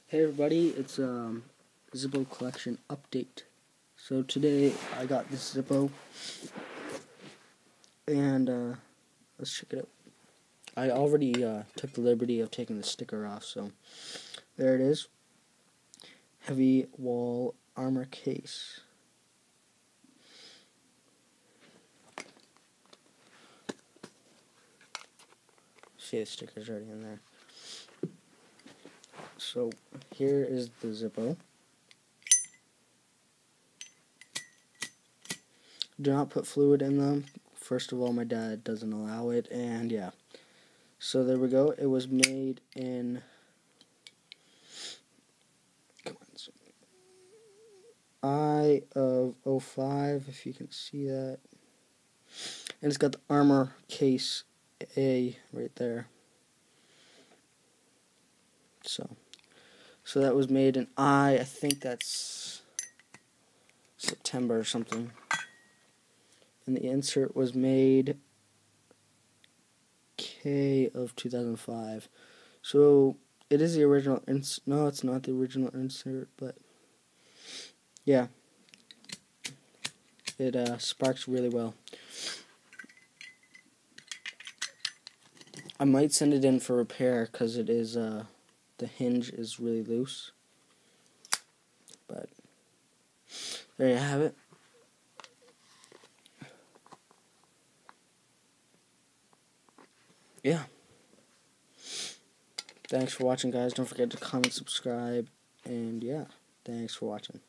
Hey everybody, it's Zippo collection update. So today I got this Zippo, and let's check it out. I already took the liberty of taking the sticker off, so there it is. Heavy wall armor case. See, the sticker's already in there. So here is the Zippo. Do not put fluid in them. First of all, my dad doesn't allow it, and yeah. So there we go. It was made in I of 05, if you can see that. And it's got the armor case A right there. So that was made in I think that's September or something. And the insert was made K of 2005. So it is the original insert. No, it's not the original insert, but yeah. It sparks really well. I might send it in for repair because it is the hinge is really loose. But there you have it. Yeah. Thanks for watching, guys. Don't forget to comment, subscribe, and yeah, thanks for watching.